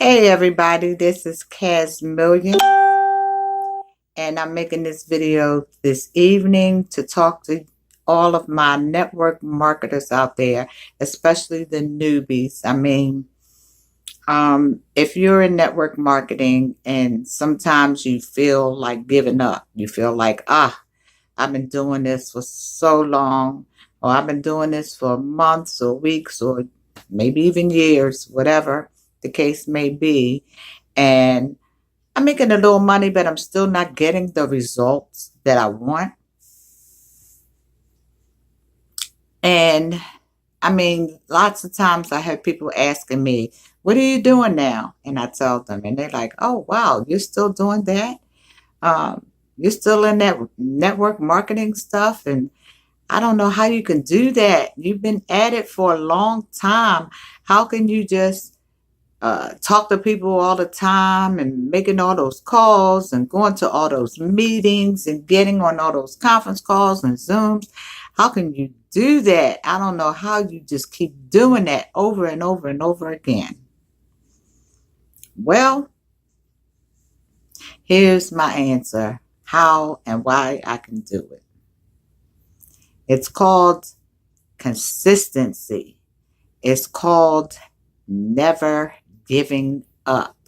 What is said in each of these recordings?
Hey everybody, this is Kaz Million, and I'm making this video this evening to talk to all of my network marketers out there, especially the newbies. If you're in network marketing and sometimes you feel like giving up, you feel like, I've been doing this for so long, or I've been doing this for months or weeks or maybe even years, whatever the case may be. And I'm making a little money, but I'm still not getting the results that I want. And lots of times I have people asking me, what are you doing now? And I tell them, and they're like, oh, wow, you're still doing that? You're still in that network marketing stuff? And I don't know how you can do that. You've been at it for a long time. How can you just talk to people all the time and making all those calls and going to all those meetings and getting on all those conference calls and Zooms? How can you do that? I don't know how you just keep doing that over and over and over again. Well, here's my answer, how and why I can do it. It's called consistency. It's called never giving up.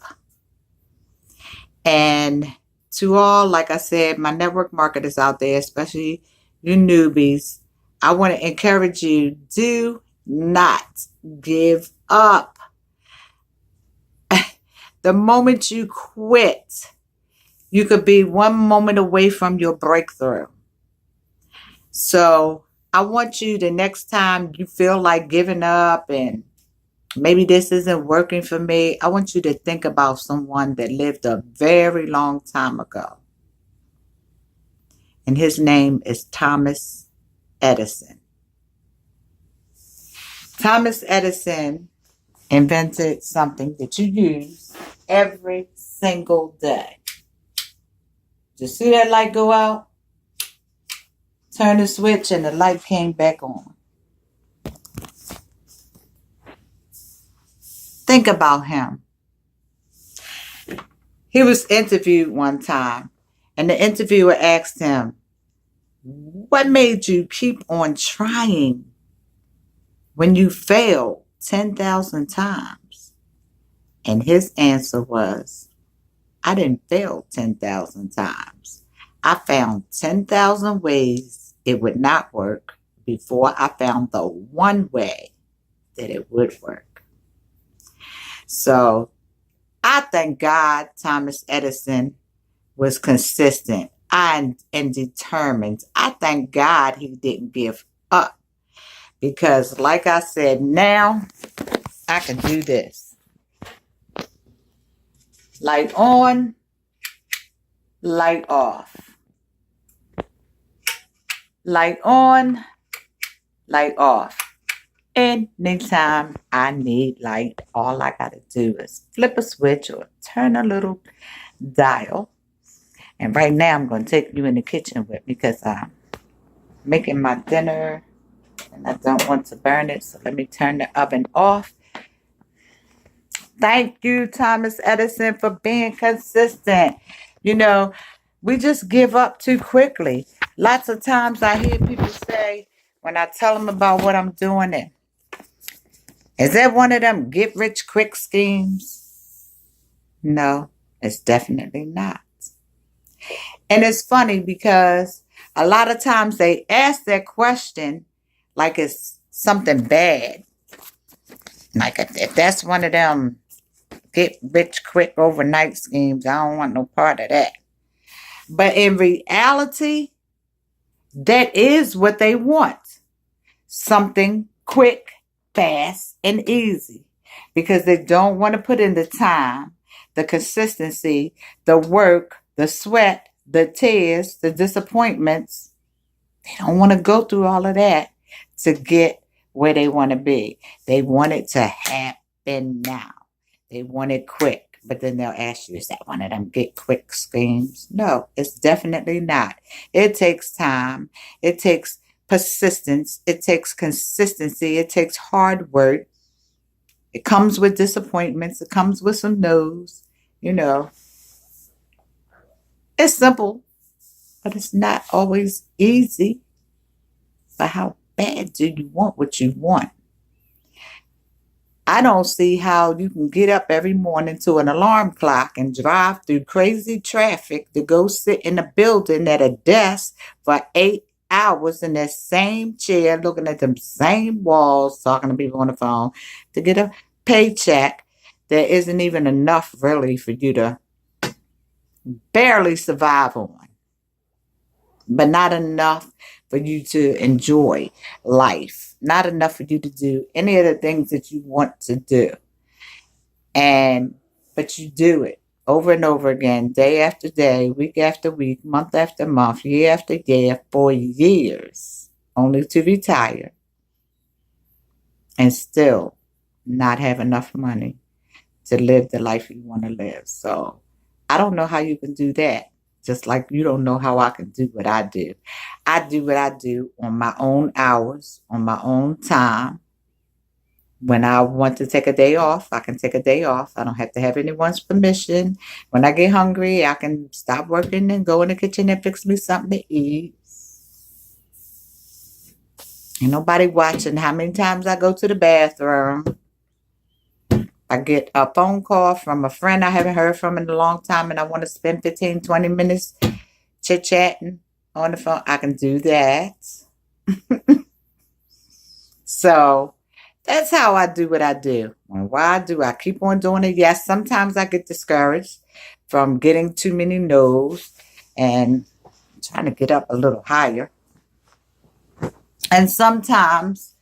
And to all, like I said, my network marketers out there, especially you newbies, I want to encourage you, do not give up. The moment you quit, you could be one moment away from your breakthrough. So I want you, the next time you feel like giving up and maybe this isn't working for me, I want you to think about someone that lived a very long time ago. And his name is Thomas Edison. Thomas Edison invented something that you use every single day. Did you see that light go out? Turn the switch and the light came back on. Think about him. He was interviewed one time, and the interviewer asked him, what made you keep on trying when you failed 10,000 times? And his answer was, I didn't fail 10,000 times. I found 10,000 ways it would not work before I found the one way that it would work. So I thank God Thomas Edison was consistent and determined. I thank God he didn't give up, because like I said, now I can do this. Light on, light off. Light on, light off. Anytime I need light, all I got to do is flip a switch or turn a little dial. And right now I'm going to take you in the kitchen with me because I'm making my dinner and I don't want to burn it. So let me turn the oven off. Thank you, Thomas Edison, for being consistent. You know, we just give up too quickly. Lots of times I hear people say, when I tell them about what I'm doing, is that one of them get rich quick schemes? No, it's definitely not. And it's funny because a lot of times they ask that question like it's something bad. Like if that's one of them get rich quick overnight schemes, I don't want no part of that. But in reality, that is what they want. Something quick, fast, and easy. Because they don't want to put in the time, the consistency, the work, the sweat, the tears, the disappointments. They don't want to go through all of that to get where they want to be. They want it to happen now. They want it quick. But then they'll ask you, is that one of them get quick schemes? No, it's definitely not. It takes time. It takes persistence. It takes consistency. It takes hard work. It comes with disappointments. It comes with some no's. You know, it's simple, but it's not always easy. But how bad do you want what you want? I don't see how you can get up every morning to an alarm clock and drive through crazy traffic to go sit in a building at a desk for 8 hours in that same chair, looking at them same walls, talking to people on the phone, to get a paycheck that isn't even enough really for you to barely survive on, but not enough for you to enjoy life, not enough for you to do any of the things that you want to do. But you do it over and over again, day after day, week after week, month after month, year after year, for years, only to retire and still not have enough money to live the life you want to live. So I don't know how you can do that. Just like you don't know how I can do what I do. I do what I do on my own hours, on my own time. When I want to take a day off, I can take a day off. I don't have to have anyone's permission. When I get hungry, I can stop working and go in the kitchen and fix me something to eat. Ain't nobody watching how many times I go to the bathroom. I get a phone call from a friend I haven't heard from in a long time and I want to spend 15, 20 minutes chit-chatting on the phone. I can do that. So that's how I do what I do. And why do I keep on doing it? Yes, sometimes I get discouraged from getting too many no's and trying to get up a little higher. And sometimes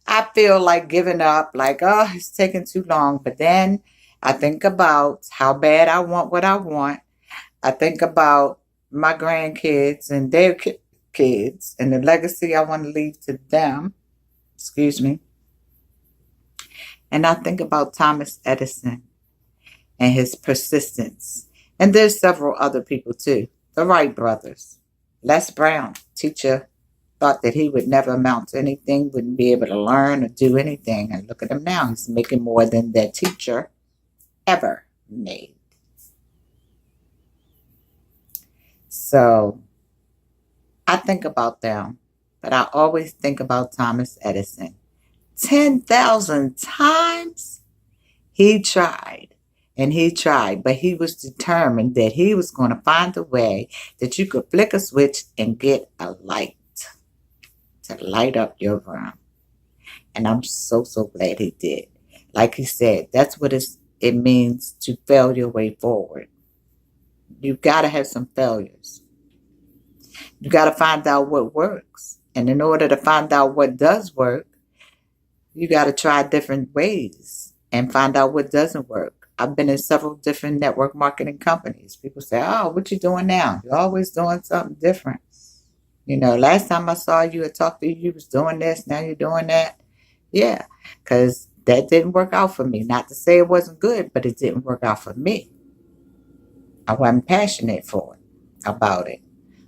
I feel like giving up, like, oh, it's taking too long. But then I think about how bad I want what I want. I think about my grandkids and their kids and the legacy I want to leave to them. Excuse me. And I think about Thomas Edison and his persistence. And there's several other people too. The Wright brothers. Les Brown, teacher, thought that he would never amount to anything, wouldn't be able to learn or do anything. And look at him now. He's making more than that teacher ever made. So I think about them, but I always think about Thomas Edison. 10,000 times he tried and he tried, but he was determined that he was going to find a way that you could flick a switch and get a light to light up your room. And I'm so glad he did. Like he said, that's what it means to fail your way forward. You've got to have some failures. You got to find out what works. And in order to find out what does work, you got to try different ways and find out what doesn't work. I've been in several different network marketing companies. People say, oh, what you doing now? You're always doing something different. You know, last time I saw you and talked to you, you was doing this. Now you're doing that. Yeah, because that didn't work out for me. Not to say it wasn't good, but it didn't work out for me. I wasn't passionate about it.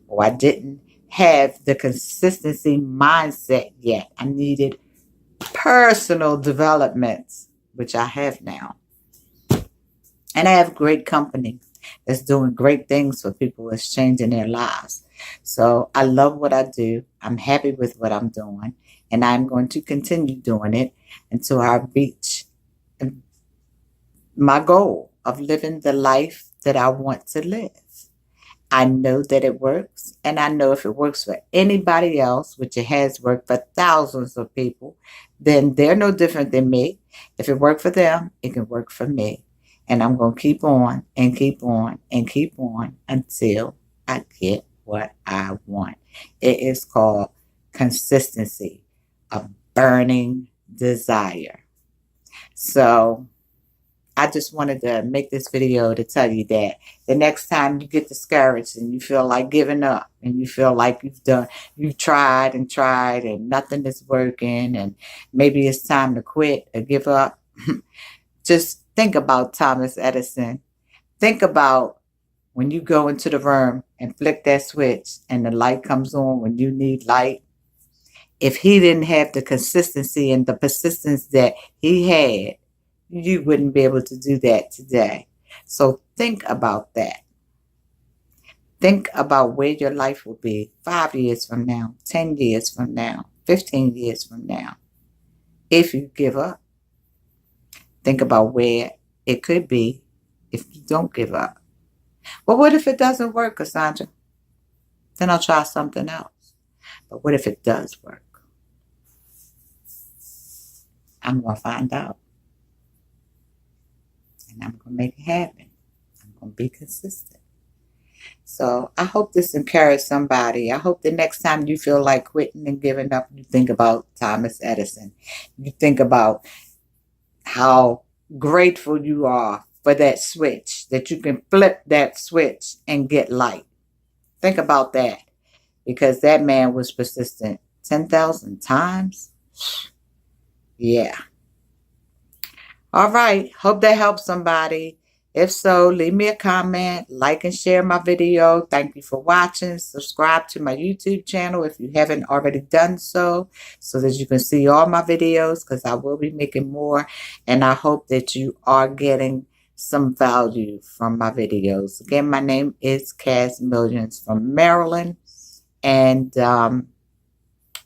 Or I didn't have the consistency mindset yet. I needed personal developments, which I have now. And I have great company that's doing great things for people. It's changing their lives. So I love what I do. I'm happy with what I'm doing. And I'm going to continue doing it until I reach my goal of living the life that I want to live. I know that it works, and I know if it works for anybody else, which it has worked for thousands of people, then they're no different than me. If it worked for them, it can work for me. And I'm going to keep on and keep on and keep on until I get what I want. It is called consistency, a burning desire. So I just wanted to make this video to tell you that the next time you get discouraged and you feel like giving up and you feel like you've tried and nothing is working and maybe it's time to quit or give up, just think about Thomas Edison. Think about when you go into the room and flick that switch and the light comes on when you need light. If he didn't have the consistency and the persistence that he had, you wouldn't be able to do that today. So think about that. Think about where your life will be 5 years from now, 10 years from now, 15 years from now. If you give up, think about where it could be if you don't give up. Well, what if it doesn't work, Cassandra? Then I'll try something else. But what if it does work? I'm going to find out. And I'm going to make it happen. I'm going to be consistent. So I hope this encouraged somebody. I hope the next time you feel like quitting and giving up, you think about Thomas Edison. You think about how grateful you are for that switch, that you can flip that switch and get light. Think about that, because that man was persistent 10,000 times. Yeah. All right. Hope that helps somebody. If so, leave me a comment, like and share my video. Thank you for watching. Subscribe to my YouTube channel if you haven't already done so that you can see all my videos, because I will be making more. And I hope that you are getting some value from my videos. Again, my name is Cass Millions from Maryland. And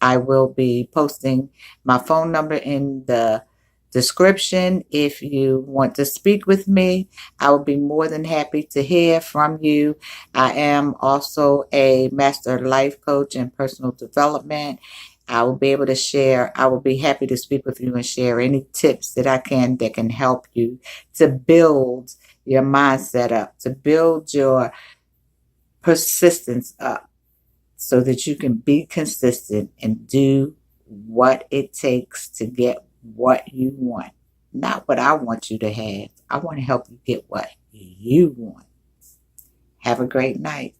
I will be posting my phone number in the description. If you want to speak with me, I will be more than happy to hear from you. I am also a master life coach and personal development. I will be able to share. I will be happy to speak with you and share any tips that I can that can help you to build your mindset up, to build your persistence up, so that you can be consistent and do what it takes to get what you want. Not what I want you to have. I want to help you get what you want. Have a great night.